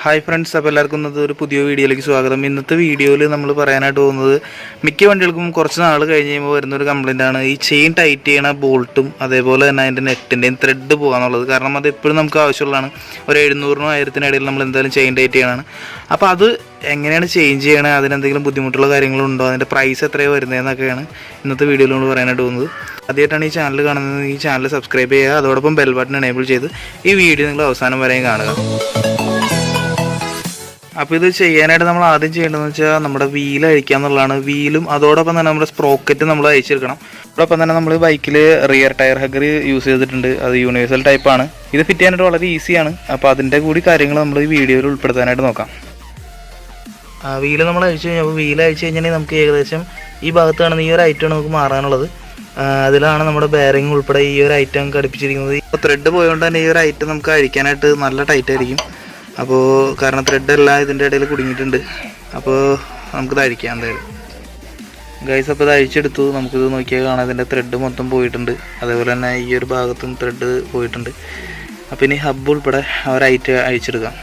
Hi friends, അപ്പോൾ എല്ലാവർക്കും ഇന്നത്തെ ഒരു പുതിയ വീഡിയോയിലേക്ക് സ്വാഗതം. ഇന്നത്തെ വീഡിയോയിൽ നമ്മൾ പറയാനായിട്ട് പോകുന്നത് മിക്ക വണ്ടികൾക്കും കുറച്ച് നാൾ കഴിഞ്ഞ് കഴിയുമ്പോൾ വരുന്നൊരു കംപ്ലയിൻ്റാണ് ഈ ചെയിൻ ടൈറ്റ് ചെയ്യണ ബോൾട്ടും അതേപോലെ തന്നെ അതിൻ്റെ നെറ്റിൻ്റെയും ത്രെഡ് പോകാന്നുള്ളത്. കാരണം അത് എപ്പോഴും നമുക്ക് ആവശ്യമുള്ളതാണ്. ഒരു 700-നും 1000-നും ഇടയിൽ നമ്മൾ എന്തായാലും ചെയിൻ ടൈറ്റ് ചെയ്യണമാണ്. അപ്പോൾ അത് എങ്ങനെയാണ് ചേഞ്ച് ചെയ്യണത്, അതിനെന്തെങ്കിലും ബുദ്ധിമുട്ടുള്ള കാര്യങ്ങളുണ്ടോ, അതിൻ്റെ പ്രൈസ് എത്രയോ വരുന്നതെന്നൊക്കെയാണ് ഇന്നത്തെ വീഡിയോയിൽ നമ്മൾ പറയാനായിട്ട് പോകുന്നത്. ആദ്യമായിട്ടാണ് ഈ ചാനൽ കാണുന്നത്, ഈ ചാനൽ സബ്സ്ക്രൈബ് ചെയ്യുക, അതോടൊപ്പം ബെൽ ബട്ടൺ എനേബിൾ ചെയ്ത് ഈ വീഡിയോ നിങ്ങൾ അവസാനം വരെയും കാണുക. അപ്പോൾ ഇത് ചെയ്യാനായിട്ട് നമ്മൾ ആദ്യം ചെയ്യേണ്ടതെന്ന് വെച്ചാൽ നമ്മുടെ വീൽ അഴിക്കുക എന്നുള്ളതാണ്. വീലും അതോടൊപ്പം തന്നെ നമ്മുടെ സ്പ്രോക്കറ്റ് നമ്മൾ അഴിച്ചെടുക്കണം. അതോടൊപ്പം തന്നെ നമ്മൾ ബൈക്കിൽ റിയർ ടയർ ഹഗർ യൂസ് ചെയ്തിട്ടുണ്ട്. അത് യൂണിവേഴ്സൽ ടൈപ്പാണ്. ഇത് ഫിറ്റ് ചെയ്യാനായിട്ട് വളരെ ഈസിയാണ്. അപ്പോൾ അതിൻ്റെ കൂടി കാര്യങ്ങൾ നമ്മൾ ഈ വീഡിയോയിൽ ഉൾപ്പെടുത്താനായിട്ട് നോക്കാം. വീല് നമ്മൾ അഴിച്ചു കഴിഞ്ഞാൽ, അപ്പോൾ വീൽ അഴിച്ചു കഴിഞ്ഞാൽ നമുക്ക് ഏകദേശം ഈ ഭാഗത്ത് കാണുന്ന ഈ ഒരു ഐറ്റമാണ് നമുക്ക് മാറാനുള്ളത്. അതിലാണ് നമ്മുടെ ബെയറിംഗ് ഉൾപ്പെടെ ഈ ഒരു ഐറ്റം ഘടിപ്പിച്ചിരിക്കുന്നത്. ഇപ്പോൾ ത്രെഡ് പോയതുകൊണ്ട് തന്നെ ഈ ഒരു ഐറ്റം നമുക്ക് അഴിക്കാനായിട്ട് നല്ല ടൈറ്റ് ആയിരിക്കും. അപ്പോൾ കാരണം ത്രെഡ് എല്ലാം ഇതിൻ്റെ ഇടയിൽ കുടുങ്ങിയിട്ടുണ്ട്. അപ്പോൾ നമുക്കിത് അഴിക്കാം എന്തായാലും ഗൈസ്. അപ്പോൾ ഇത് അഴിച്ചെടുത്തു. നമുക്കിത് നോക്കിയാൽ കാണാം, ഇതിൻ്റെ ത്രെഡ് മൊത്തം പോയിട്ടുണ്ട്. അതേപോലെ തന്നെ ഈ ഒരു ഭാഗത്തും ത്രെഡ് പോയിട്ടുണ്ട്. അപ്പോൾ ഇനി ഹബ്ബ് ഉൾപ്പെടെ അഴിച്ചെടുക്കാം.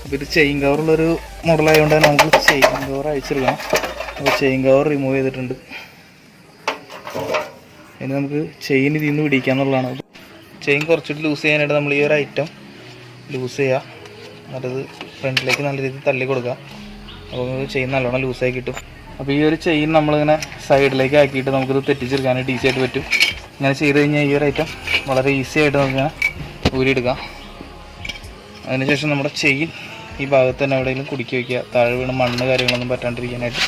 അപ്പോൾ ഇത് ചെയിൻ കവറുള്ളൊരു മോഡലായതുകൊണ്ട് തന്നെ നമുക്ക് ചെയിൻ കവർ അഴിച്ചെടുക്കണം. അപ്പോൾ ചെയിൻ കവർ റിമൂവ് ചെയ്തിട്ടുണ്ട്. ഇനി നമുക്ക് ചെയിൻ ഇതിൽ നിന്ന് പിടിക്കുക എന്നുള്ളതാണ്. ചെയിൻ കുറച്ചിട്ട് ലൂസ് ചെയ്യാനായിട്ട് നമ്മൾ ഈ ഒരു ഐറ്റം ലൂസ് ചെയ്യുക. എന്നിട്ടത് ഫ്രണ്ടിലേക്ക് നല്ല രീതിയിൽ തള്ളി കൊടുക്കുക. അപ്പോൾ ചെയിൻ നല്ലോണം ലൂസായി കിട്ടും. അപ്പോൾ ഈ ഒരു ചെയിൻ നമ്മളിങ്ങനെ സൈഡിലേക്ക് ആക്കിയിട്ട് നമുക്കിത് തെറ്റിച്ചെടുക്കാനായിട്ട് ഈസി ആയിട്ട് പറ്റും. ഇങ്ങനെ ചെയ്ത് കഴിഞ്ഞാൽ ഈ ഒരു ഐറ്റം വളരെ ഈസി ആയിട്ട് നമുക്കിങ്ങനെ ഊരിയെടുക്കാം. അതിനുശേഷം നമ്മുടെ ചെയിൻ ഈ ഭാഗത്ത് തന്നെ എവിടെയെങ്കിലും കുടുക്കി വയ്ക്കുക, താഴെ വീണ് മണ്ണ് കാര്യങ്ങളൊന്നും പറ്റാണ്ടിരിക്കാനായിട്ട്.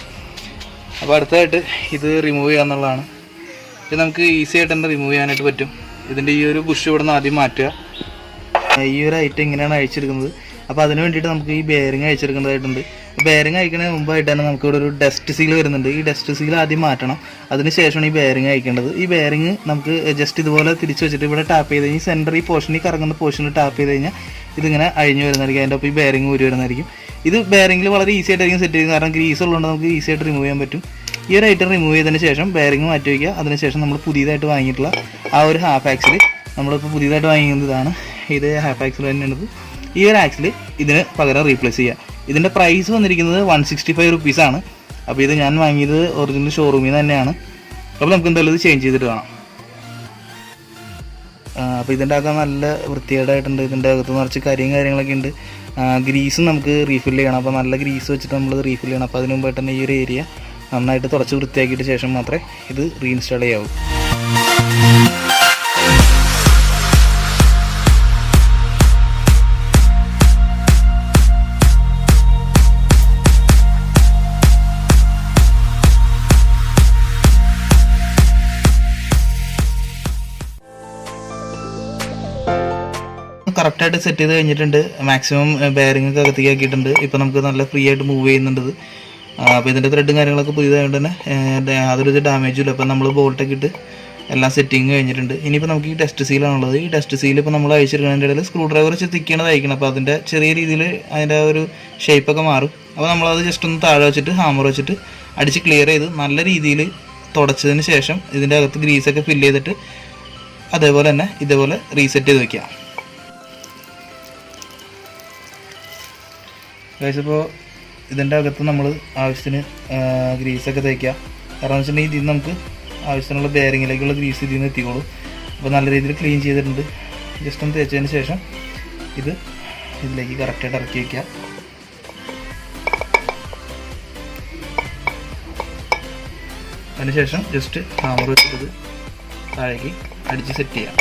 അപ്പോൾ അടുത്തതായിട്ട് ഇത് റിമൂവ് ചെയ്യുക എന്നുള്ളതാണ്. ഇത് നമുക്ക് ഈസി ആയിട്ട് തന്നെ റിമൂവ് ചെയ്യാനായിട്ട് പറ്റും. ഇതിൻ്റെ ഈ ഒരു ബുഷ് ഇവിടെ നിന്ന് ആദ്യം മാറ്റുക. ഈ ഒരു ഐറ്റം ഇങ്ങനെയാണ് അഴിച്ചെടുക്കുന്നത്. അപ്പോൾ അതിന് വേണ്ടിയിട്ട് നമുക്ക് ഈ ബെയറിങ് അഴിച്ചെടുക്കേണ്ടതായിട്ടുണ്ട്. ബെയറിങ് അഴിക്കുന്നതിന് മുമ്പായിട്ട് തന്നെ നമുക്ക് ഇവിടെ ഒരു ഡസ്റ്റ് സീൽ വരുന്നുണ്ട്. ഈ ഡസ്റ്റ് സീൽ ആദ്യം മാറ്റണം. അതിന് ശേഷമാണ് ഈ ബെയറിങ് അഴിക്കേണ്ടത്. ഈ ബെയറിങ് നമുക്ക് ജസ്റ്റ് ഇതുപോലെ തിരിച്ച് വെച്ചിട്ട് ഇവിടെ ടാപ്പ് ചെയ്ത് കഴിഞ്ഞാൽ സെൻറ്റർ ഈ പോർഷൻ, ഈ കറങ്ങുന്ന പോർഷനിൽ ടാപ്പ് ചെയ്ത് കഴിഞ്ഞാൽ ഇതിങ്ങനെ അഴിഞ്ഞ് വരുന്നതായിരിക്കും. അതിൻ്റെ ഒപ്പം ഈ ബെയറിങ് ഊരി വരുന്നതായിരിക്കും. ഇത് ബെയറിങ്ങിൽ വളരെ ഈസി ആയിട്ടായിരിക്കും സെറ്റ് ചെയ്യുന്നത്. കാരണം ഗ്രീസ് ഉള്ളതുകൊണ്ട് നമുക്ക് ഈസി ആയിട്ട് റിമൂവ് ചെയ്യാൻ പറ്റും. ഈ ഒരു ഐറ്റം റിമൂവ് ചെയ്തതിന് ശേഷം ബെയറിങ് മാറ്റി വയ്ക്കുക. അതിനുശേഷം നമ്മൾ പുതിയതായിട്ട് വാങ്ങിയിട്ടുള്ള ആ ഒരു ഹാഫ് ആക്സിൽ, നമ്മളിപ്പോൾ പുതിയതായിട്ട് വാങ്ങിക്കുന്നത് ഇതാണ്. ഇത് ഹാഫ് ആക്സിൽ തന്നെയാണിത്. ഈ ഒരു ആക്സിൽ ഇതിന് പകരം റീപ്ലേസ് ചെയ്യുക. ഇതിൻ്റെ പ്രൈസ് വന്നിരിക്കുന്നത് 165 റുപ്പീസാണ്. അപ്പോൾ ഇത് ഞാൻ വാങ്ങിയത് ഒറിജിനൽ ഷോറൂമിൽ നിന്ന് തന്നെയാണ്. അപ്പോൾ നമുക്ക് എന്തായാലും ഇത് ചേഞ്ച് ചെയ്തിട്ട് കാണാം. അപ്പോൾ ഇതിൻ്റെ അകം നല്ല വൃത്തികേടായിട്ടുണ്ട്. ഇതിൻ്റെ അകത്ത് നിറച്ച് കരിയും കാര്യങ്ങളൊക്കെ ഉണ്ട്. ഗ്രീസും നമുക്ക് റീഫിൽ ചെയ്യണം. അപ്പോൾ നല്ല ഗ്രീസ് വെച്ചിട്ട് നമ്മളത് റീഫിൽ ചെയ്യണം. അപ്പോൾ അതിന് മുമ്പായിട്ട് തന്നെ ഈ ഒരു ഏരിയ നന്നായിട്ട് തുടച്ച് വൃത്തിയാക്കിയിട്ട് ശേഷം മാത്രമേ ഇത് റീഇൻസ്റ്റാൾ ചെയ്യാവൂ. കറക്റ്റായിട്ട് സെറ്റ് ചെയ്ത് കഴിഞ്ഞിട്ടുണ്ട്. മാക്സിമം ബെയറിംഗ് ഒക്കെ അകത്തേക്ക് ആക്കിയിട്ടുണ്ട്. ഇപ്പോൾ നമുക്ക് നല്ല ഫ്രീ ആയിട്ട് മൂവ് ചെയ്യുന്നുണ്ട്. അപ്പോൾ ഇതിൻ്റെ ത്രെഡും കാര്യങ്ങളൊക്കെ പുതിയതായതുകൊണ്ട് തന്നെ യാതൊരു ഡാമേജും ഇല്ല. അപ്പോൾ നമ്മൾ ബോൾട്ടൊക്കെ ഇട്ട് എല്ലാം സെറ്റിങ് കഴിഞ്ഞിട്ടുണ്ട്. ഇനിയിപ്പോൾ നമുക്ക് ഈ ടെസ്റ്റ് സീലാണുള്ളത്. ഈ ടെസ്റ്റ് സീൽ ഇപ്പോൾ നമ്മൾ അഴിച്ചെടുക്കുന്നതിൻ്റെ ഇടയിൽ സ്ക്രൂ ഡ്രൈവർ വെച്ച് തിക്കണത് അയക്കണം. അപ്പോൾ അതിൻ്റെ ചെറിയ രീതിയിൽ അതിൻ്റെ ഒരു ഷേപ്പൊക്കെ മാറും. അപ്പോൾ നമ്മളത് ജസ്റ്റ് ഒന്ന് താഴെ വെച്ചിട്ട് ഹാമർ വെച്ചിട്ട് അടിച്ച് ക്ലിയർ ചെയ്ത് നല്ല രീതിയിൽ തുടച്ചതിന് ശേഷം ഇതിൻ്റെ അകത്ത് ഗ്രീസൊക്കെ ഫില്ല് ചെയ്തിട്ട് അതേപോലെ തന്നെ ഇതേപോലെ റീസെറ്റ് ചെയ്ത് വയ്ക്കുക. ഇപ്പോൾ ഇതിൻ്റെ അകത്ത് നമ്മൾ ആവശ്യത്തിന് ഗ്രീസൊക്കെ തേക്കുക. കാരണം വെച്ചിട്ടുണ്ടെങ്കിൽ ഇതിൽ നമുക്ക് ആവശ്യത്തിനുള്ള ബെയറിങ്ങിലേക്കുള്ള ഗ്രീസ് ഇതിൽ നിന്ന് എത്തിക്കോളും. അപ്പോൾ നല്ല രീതിയിൽ ക്ലീൻ ചെയ്തിട്ടുണ്ട്. ജസ്റ്റ് ഒന്ന് തേച്ചതിന് ശേഷം ഇത് ഇതിലേക്ക് കറക്റ്റായിട്ട് ഇറക്കി വയ്ക്കുക. അതിനുശേഷം ജസ്റ്റ് ഹാമർ വെച്ചിട്ട് താഴേക്ക് അടിച്ച് സെറ്റ് ചെയ്യാം.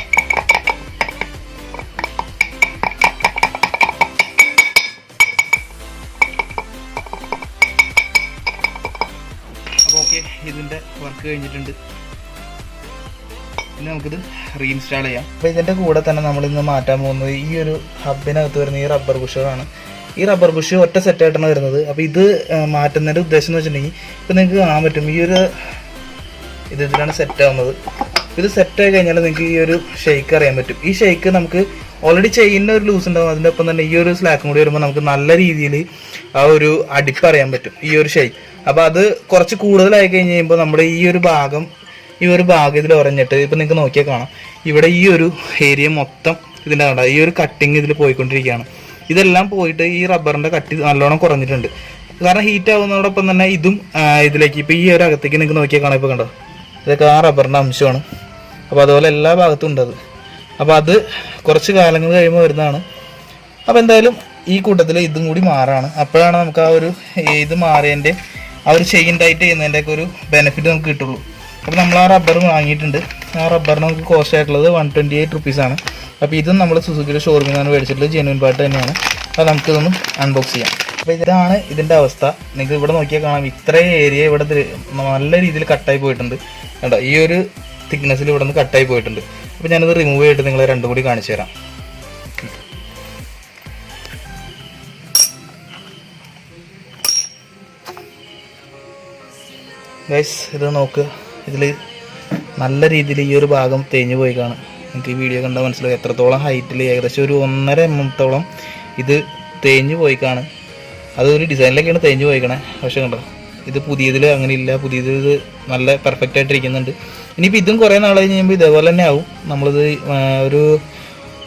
അപ്പോൾ ഓക്കെ, ഇതിൻ്റെ വർക്ക് കഴിഞ്ഞിട്ടുണ്ട്. ഇനി നമുക്കിത് റീഇൻസ്റ്റാൾ ചെയ്യാം. അപ്പോൾ ഇതിൻ്റെ കൂടെ തന്നെ നമ്മളിന്ന് മാറ്റാൻ പോകുന്നത് ഈ ഒരു ഹബിനകത്ത് വരുന്ന ഈ റബ്ബർ ബുഷുകളാണ്. ഈ റബ്ബർ ബുഷ് ഒറ്റ സെറ്റായിട്ടാണ് വരുന്നത്. അപ്പോൾ ഇത് മാറ്റുന്നതിൻ്റെ ഉദ്ദേശം എന്ന് വെച്ചിട്ടുണ്ടെങ്കിൽ ഇപ്പോൾ നിങ്ങൾക്ക് കാണാൻ പറ്റും, ഈ ഒരു ഇതിലാണ് സെറ്റ് ആവുന്നത്. ഇത് സെറ്റായി കഴിഞ്ഞാൽ നിങ്ങൾക്ക് ഈ ഒരു ഷെയ്ക്ക് അറിയാൻ പറ്റും. ഈ ഷെയ്ക്ക് നമുക്ക് ഓൾറെഡി ചെയിനിൻ്റെ ഒരു ലൂസ് ഉണ്ടാവും. അതിൻ്റെ ഒപ്പം തന്നെ ഈ ഒരു സ്ലാക്കും കൂടി വരുമ്പോൾ നമുക്ക് നല്ല രീതിയിൽ ആ ഒരു അടിപ്പ് അറിയാൻ പറ്റും, ഈ ഒരു ഷെയ്ക്ക്. അപ്പോൾ അത് കുറച്ച് കൂടുതലായി കഴിഞ്ഞ് കഴിയുമ്പോൾ നമ്മുടെ ഈ ഒരു ഭാഗം ഇതിൽ ഉറഞ്ഞിട്ട് ഇപ്പോൾ നിങ്ങൾക്ക് നോക്കിയാൽ കാണാം, ഇവിടെ ഈ ഒരു ഏരിയ മൊത്തം ഇതിൻ്റെ കണ്ട ഈ ഒരു കട്ടിങ് ഇതിൽ പോയിക്കൊണ്ടിരിക്കുകയാണ്. ഇതെല്ലാം പോയിട്ട് ഈ റബ്ബറിൻ്റെ കട്ടി നല്ലോണം കുറഞ്ഞിട്ടുണ്ട്. കാരണം ഹീറ്റ് ആവുന്നതോടൊപ്പം തന്നെ ഇതും ഇതിലേക്ക് ഇപ്പോൾ ഈ ഒരു അകത്തേക്ക് നിങ്ങൾക്ക് നോക്കിയാൽ കാണാൻ ഇപ്പോൾ കണ്ടോ, ഇതൊക്കെ ആ റബ്ബറിൻ്റെ അംശമാണ്. അപ്പോൾ അതുപോലെ എല്ലാ ഭാഗത്തും ഉണ്ട് അത്. അപ്പോൾ അത് കുറച്ച് കാലങ്ങൾ കഴിയുമ്പോൾ വരുന്നതാണ്. അപ്പോൾ എന്തായാലും ഈ കൂട്ടത്തിൽ ഇതും കൂടി മാറാണ്. അപ്പോഴാണ് നമുക്ക് ആ ഒരു ഇത് മാറിയതിൻ്റെ ആ ഒരു ചെയിൻ ടൈറ്റ് ചെയ്യുന്നതിൻ്റെയൊക്കെ ഒരു ബെനിഫിറ്റ് നമുക്ക് കിട്ടുള്ളൂ. അപ്പോൾ നമ്മൾ ആ റബ്ബർ വാങ്ങിയിട്ടുണ്ട്. ആ റബ്ബറിന് നമുക്ക് കോസ്റ്റ് ആയിട്ടുള്ളത് 128 റുപ്പീസാണ്. അപ്പോൾ ഇതും നമ്മൾ സുസുക്കിയുടെ ഷോറൂമിൽ നിന്നാണ് മേടിച്ചിട്ടുള്ളത്. ജെന്യൂൻ പാർട്ട് തന്നെയാണ്. അപ്പോൾ നമുക്കിതൊന്ന് അൺബോക്സ് ചെയ്യാം. അപ്പോൾ ഇതാണ് ഇതിൻ്റെ അവസ്ഥ. നിങ്ങൾക്ക് ഇവിടെ നോക്കിയാൽ കാണാം, ഇത്രയും ഏരിയ ഇവിടെ നല്ല രീതിയിൽ കട്ടായി പോയിട്ടുണ്ട് കേട്ടോ. ഈ ഒരു തിക്നെസ്സിൽ ഇവിടെ നിന്ന് കട്ടായി പോയിട്ടുണ്ട്. അപ്പോൾ ഞാനത് റിമൂവ് ചെയ്തിട്ട് നിങ്ങളെ രണ്ടും കൂടി കാണിച്ചു തരാം. ഗൈസ്, ഇത് നോക്കുക, ഇതിൽ നല്ല രീതിയിൽ ഈ ഒരു ഭാഗം തേഞ്ഞു പോയി കാണും. നിങ്ങൾക്ക് ഈ വീഡിയോ കണ്ടാൽ മനസ്സിലാവും എത്രത്തോളം ഹൈറ്റിൽ, ഏകദേശം ഒരു 1.5 mm ഇത് തേഞ്ഞു പോയി കാണും. അതൊരു ഡിസൈനിലൊക്കെയാണ് തേഞ്ഞു പോയിക്കണേ. പക്ഷേ കണ്ടോ, ഇത് പുതിയതിൽ അങ്ങനെ ഇല്ല. പുതിയതിൽ ഇത് നല്ല പെർഫെക്റ്റ് ആയിട്ട് ഇരിക്കുന്നുണ്ട്. ഇനിയിപ്പോൾ ഇതും കുറേ നാൾ കഴിഞ്ഞ് കഴിയുമ്പോൾ ഇതേപോലെ തന്നെ ആവും. നമ്മളിത് ഒരു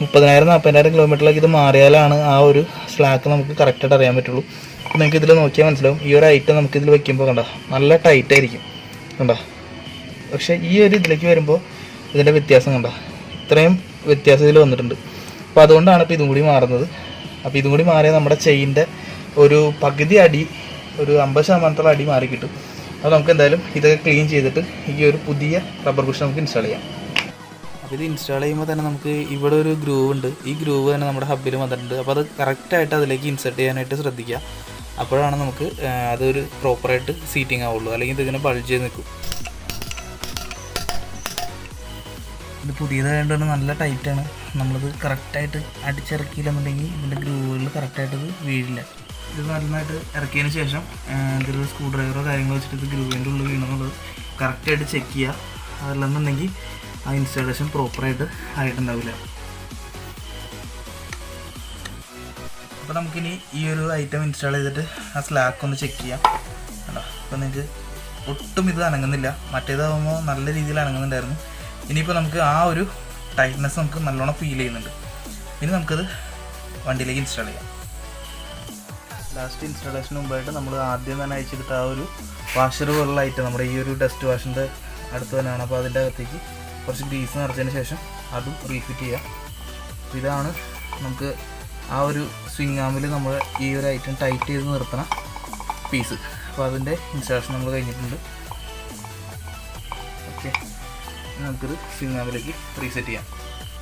30,000-40,000 കിലോമീറ്ററിലേക്ക് ഇത് മാറിയാലാണ് ആ ഒരു സ്ലാക്ക് നമുക്ക് കറക്റ്റായിട്ട് അറിയാൻ പറ്റുള്ളൂ. അപ്പോൾ നിങ്ങൾക്ക് ഇതിൽ നോക്കിയാൽ മനസ്സിലാവും, ഈ ഒരു ഐറ്റം നമുക്കിതിൽ വെക്കുമ്പോൾ കണ്ടോ നല്ല ടൈറ്റായിരിക്കും കണ്ടോ. പക്ഷേ ഈ ഒരു ഇതിലേക്ക് വരുമ്പോൾ ഇതിൻ്റെ വ്യത്യാസം കണ്ടോ, ഇത്രയും വ്യത്യാസം ഇതിൽ വന്നിട്ടുണ്ട്. അപ്പോൾ അതുകൊണ്ടാണ് ഇപ്പോൾ ഇതും കൂടി മാറുന്നത്. അപ്പോൾ ഇതും കൂടി മാറിയാൽ നമ്മുടെ ചെയിൻ്റെ ഒരു പകുതി അടി, ഒരു 50% അടി മാറി കിട്ടും. അപ്പോൾ നമുക്ക് എന്തായാലും ഇതൊക്കെ ക്ലീൻ ചെയ്തിട്ട് ഈ ഒരു പുതിയ റബ്ബർ ബുഷ് നമുക്ക് ഇൻസ്റ്റാൾ ചെയ്യാം. അപ്പോൾ ഇത് ഇൻസ്റ്റാൾ ചെയ്യുമ്പോൾ തന്നെ നമുക്ക് ഇവിടെ ഒരു ഗ്രൂവ് ഉണ്ട്. ഈ ഗ്രൂവ് തന്നെ നമ്മുടെ ഹബ്ബിൽ വന്നിട്ടുണ്ട്. അപ്പോൾ അത് കറക്റ്റായിട്ട് അതിലേക്ക് ഇൻസെർട്ട് ചെയ്യാനായിട്ട് ശ്രദ്ധിക്കുക. അപ്പോഴാണ് നമുക്ക് അതൊരു പ്രോപ്പറായിട്ട് സീറ്റിംഗ് ആവുള്ളൂ. അല്ലെങ്കിൽ ഇതിങ്ങനെ ബൾജ് ചെയ്ത് നിൽക്കും. ഇത് പുതിയതായതുകൊണ്ട് നല്ല ടൈറ്റാണ്. നമ്മളിത് കറക്റ്റായിട്ട് അടിച്ചിറക്കിയില്ലെന്നുണ്ടെങ്കിൽ ഇതിൻ്റെ ഗ്രൂവുകളിൽ കറക്റ്റായിട്ട് ഇത് വീഴില്ല. ഇത് നന്നായിട്ട് ഇറക്കിയതിന് ശേഷം ഇതിലൊരു സ്ക്രൂ ഡ്രൈവറോ കാര്യങ്ങളോ വെച്ചിട്ട് ഇത് ഗ്രൂവിൻ്റെ ഉള്ളിൽ വീണമെന്നുള്ളത് കറക്റ്റായിട്ട് ചെക്ക് ചെയ്യുക. അതല്ലെന്നുണ്ടെങ്കിൽ ആ ഇൻസ്റ്റാളേഷൻ പ്രോപ്പറായിട്ട് ആയിട്ടുണ്ടാവില്ല. അപ്പോൾ നമുക്കിനി ഈ ഒരു ഐറ്റം ഇൻസ്റ്റാൾ ചെയ്തിട്ട് ആ സ്ലാക്ക് ഒന്ന് ചെക്ക് ചെയ്യാം കേട്ടോ. അപ്പോൾ നിങ്ങൾക്ക് ഒട്ടും ഇത് അനങ്ങുന്നില്ല. മറ്റേതാകുമ്പോൾ നല്ല രീതിയിൽ അനങ്ങുന്നുണ്ടായിരുന്നു. ഇനിയിപ്പോൾ നമുക്ക് ആ ഒരു ടൈറ്റ്നെസ് നമുക്ക് നല്ലോണം ഫീൽ ചെയ്യുന്നുണ്ട്. ഇനി നമുക്കത് വണ്ടിയിലേക്ക് ഇൻസ്റ്റാൾ ചെയ്യാം. ലാസ്റ്റ് ഇൻസ്റ്റാളേഷന് മുമ്പായിട്ട് നമ്മൾ ആദ്യം തന്നെ അയച്ചെടുത്ത ആ ഒരു വാഷർ പോലുള്ള ഐറ്റം നമ്മുടെ ഈ ഒരു ഡസ്റ്റ് വാഷിൻ്റെ അടുത്ത് തന്നെയാണ്. അപ്പോൾ അതിൻ്റെ അകത്തേക്ക് കുറച്ച് ഗ്രീസ് നിറച്ചതിന് ശേഷം അതും റീഫിറ്റ് ചെയ്യാം. ഇതാണ് നമുക്ക് ആ ഒരു സ്വിങ് ആമിൽ നമ്മൾ ഈ ഒരു ഐറ്റം ടൈറ്റ് ചെയ്ത് നിർത്തണ പീസ്. അപ്പോൾ അതിൻ്റെ ഇൻസ്റ്റാളേഷൻ നമ്മൾ കഴിഞ്ഞിട്ടുണ്ട്. ഓക്കെ, നമുക്കിത് സ്വിങ് ആമിലേക്ക് റീസെറ്റ് ചെയ്യാം.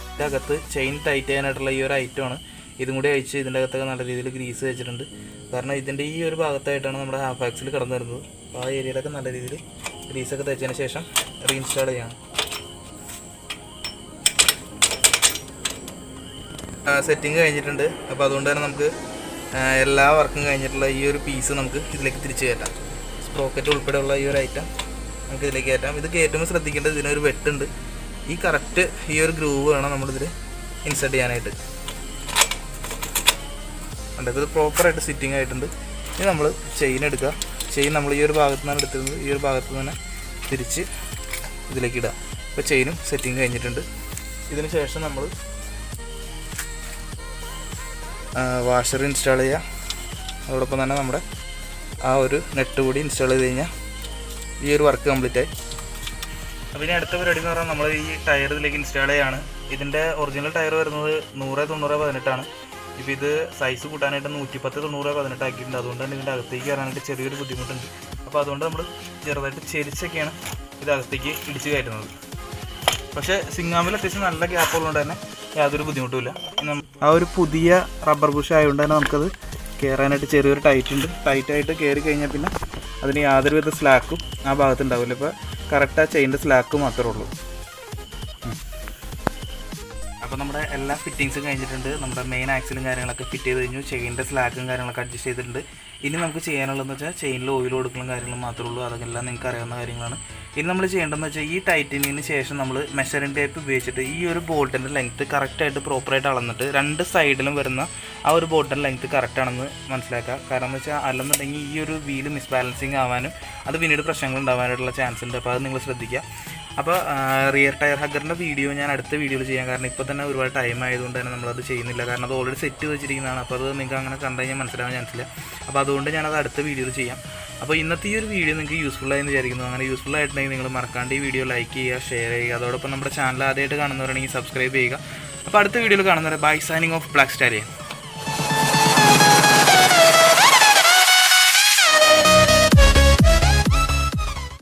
ഇതിൻ്റെ അകത്ത് ചെയിൻ ടൈറ്റ് ചെയ്യാനായിട്ടുള്ള ഈ ഒരു ഐറ്റമാണ്. ഇതും കൂടി അയച്ച് ഇതിൻ്റെ അകത്തൊക്കെ നല്ല രീതിയിൽ ഗ്രീസ് വെച്ചിട്ടുണ്ട്. കാരണം ഇതിൻ്റെ ഈ ഒരു ഭാഗത്തായിട്ടാണ് നമ്മുടെ ഹാഫ് ആക്സിൽ കടന്നു വരുന്നത്. അപ്പോൾ ആ ഏരിയയിലൊക്കെ നല്ല രീതിയിൽ ഗ്രീസൊക്കെ തേച്ചതിന് ശേഷം റീഇൻസ്റ്റാൾ ചെയ്യണം. സെറ്റിങ് കഴിഞ്ഞിട്ടുണ്ട്. അപ്പോൾ അതുകൊണ്ട് തന്നെ നമുക്ക് എല്ലാ വർക്കും കഴിഞ്ഞിട്ടുള്ള ഈ ഒരു പീസ് നമുക്ക് ഇതിലേക്ക് തിരിച്ച് കയറ്റാം. സ്പ്രോക്കറ്റ് ഉൾപ്പെടെയുള്ള ഈ ഒരു ഐറ്റം നമുക്ക് ഇതിലേക്ക് കയറ്റാം. ഇത് കയറ്റുമ്പോൾ ശ്രദ്ധിക്കേണ്ടത് ഇതിനൊരു വെട്ടുണ്ട്. ഈ കറക്റ്റ് ഈ ഒരു ഗ്രൂവ് വേണം നമ്മളിതിൽ ഇൻസെർട്ട് ചെയ്യാനായിട്ട്. ഇത് പ്രോപ്പറായിട്ട് സിറ്റിംഗ് ആയിട്ടുണ്ട്. ഇനി നമ്മൾ ചെയിൻ എടുക്കുക. ചെയിൻ നമ്മൾ ഈ ഒരു ഭാഗത്തു നിന്നാണ് എടുത്തിരുന്നത്. ഈ ഒരു ഭാഗത്ത് നിന്ന് തിരിച്ച് ഇതിലേക്ക് ഇടുക. ഇപ്പോൾ ചെയിനും സെറ്റിംഗ് കഴിഞ്ഞിട്ടുണ്ട്. ഇതിന് ശേഷം നമ്മൾ വാഷർ ഇൻസ്റ്റാൾ ചെയ്യുക. അതോടൊപ്പം തന്നെ നമ്മുടെ ആ ഒരു നെറ്റ് കൂടി ഇൻസ്റ്റാൾ ചെയ്ത് കഴിഞ്ഞാൽ ഈ ഒരു വർക്ക് കംപ്ലീറ്റ് ആയി. അപ്പോൾ ഇനി അടുത്ത പരിപാടി എന്ന് പറഞ്ഞാൽ നമ്മൾ ഈ ടയർ ഇതിലേക്ക് ഇൻസ്റ്റാൾ ചെയ്യുകയാണ്. ഇതിൻ്റെ ഒറിജിനൽ ടയർ വരുന്നത് 100-90-18 ഇപ്പോൾ ഇത് സൈസ് കൂട്ടാനായിട്ട് 110-90-18 ആക്കിയിട്ടുണ്ട്. അതുകൊണ്ട് തന്നെ ഇതിൻ്റെ അകത്തേക്ക് കയറാനായിട്ട് ചെറിയൊരു ബുദ്ധിമുട്ടുണ്ട്. അപ്പോൾ അതുകൊണ്ട് നമ്മൾ ചെറുതായിട്ട് ചെരിച്ചൊക്കെയാണ് ഇതകത്തേക്ക് ഇടിച്ച് കയറ്റുന്നത്. പക്ഷേ സിംഗാമിൽ അത്യാവശ്യം നല്ല ഗ്യാപ്പ് ഉള്ളതുകൊണ്ട് തന്നെ യാതൊരു ബുദ്ധിമുട്ടുമില്ല. ആ ഒരു പുതിയ റബ്ബർ ബുഷ് ആയതുകൊണ്ട് തന്നെ നമുക്കത് കയറാനായിട്ട് ചെറിയൊരു ടൈറ്റ് ഉണ്ട്. ടൈറ്റായിട്ട് കയറി കഴിഞ്ഞാൽ പിന്നെ അതിന് യാതൊരുവിധ സ്ലാക്കും ആ ഭാഗത്ത് ഉണ്ടാവില്ല. ഇപ്പോൾ കറക്റ്റ് ആ ചെയിൻ്റെ സ്ലാക്ക് മാത്രമേ ഉള്ളൂ. അപ്പോൾ നമ്മുടെ എല്ലാ ഫിറ്റിങ്സും കഴിഞ്ഞിട്ടുണ്ട്. നമ്മുടെ മെയിൻ ആക്സിലും കാര്യങ്ങളൊക്കെ ഫിറ്റ് ചെയ്ത് കഴിഞ്ഞു. ചെയിൻ്റെ സ്ലാക്കും കാര്യങ്ങളൊക്കെ അഡ്ജസ്റ്റ് ചെയ്തിട്ടുണ്ട്. ഇനി നമുക്ക് ചെയ്യാനുള്ളതെന്ന് വെച്ചാൽ ചെയിനിൽ ഓയിൽ കൊടുക്കുന്ന കാര്യങ്ങളും മാത്രമേ ഉള്ളൂ. അതെല്ലാം നിങ്ങൾക്ക് അറിയാവുന്ന കാര്യങ്ങളാണ്. ഇനി നമ്മൾ ചെയ്യേണ്ടതെന്ന് വെച്ചാൽ ഈ ടൈറ്റനിങ്ങിന് ശേഷം നമ്മൾ മെഷറിംഗ് ടേപ്പ് ഉപയോഗിച്ചിട്ട് ഈ ഒരു ബോൾട്ടിൻ്റെ ലെങ്ത്ത് കറക്റ്റായിട്ട് പ്രോപ്പറായിട്ട് അളന്നിട്ട് രണ്ട് സൈഡിലും വരുന്ന ആ ഒരു ബോൾട്ടിൻ്റെ ലെങ്ത്ത് കറക്റ്റാണെന്ന് മനസ്സിലാക്കുക. കാരണം എന്ന് വെച്ചാൽ അല്ലെന്നുണ്ടെങ്കിൽ ഈ ഒരു വീല് മിസ്ബാലൻസിങ് ആവാനും അത് പിന്നീട് പ്രശ്നങ്ങൾ ഉണ്ടാവാനായിട്ടുള്ള ചാൻസ് ഉണ്ട്. അപ്പോൾ അത് നിങ്ങൾ ശ്രദ്ധിക്കുക. അപ്പോൾ റിയർ ടയർ ഹഗ്ഗറിൻ്റെ വീഡിയോ ഞാൻ അടുത്ത വീഡിയോയിൽ ചെയ്യാം. കാരണം ഇപ്പോൾ തന്നെ ഒരുപാട് ടൈം ആയതുകൊണ്ട് തന്നെ നമ്മളത് ചെയ്യുന്നില്ല. കാരണം അത് ഓൾറെഡി സെറ്റ് വെച്ചിരിക്കുന്നതാണ്. അപ്പോൾ അത് നിങ്ങൾക്ക് അങ്ങനെ കണ്ടു കഴിഞ്ഞാൽ മനസ്സിലാവാൻ ചാൻസില്ല. അപ്പോൾ അതുകൊണ്ട് ഞാനത് അടുത്ത വീഡിയോയിൽ ചെയ്യാം. അപ്പോൾ ഇന്നത്തെ ഈ ഒരു വീഡിയോ നിങ്ങൾക്ക് യൂസ്ഫുള്ളായി എന്ന് വിചാരിക്കുന്നു. അങ്ങനെ യൂസ്ഫുൾ ആയിട്ടുണ്ടെങ്കിൽ നിങ്ങൾ മറക്കാണ്ട് ഈ വീഡിയോ ലൈക്ക് ചെയ്യുക, ഷെയർ ചെയ്യുക. അതോടൊപ്പം നമ്മുടെ ചാനൽ ആദ്യമായിട്ട് കാണുന്നവരാണെങ്കിൽ സബ്സ്ക്രൈബ് ചെയ്യുക. അപ്പോൾ അടുത്ത വീഡിയോയിൽ കാണുന്നവരെ bye, signing off black stallion.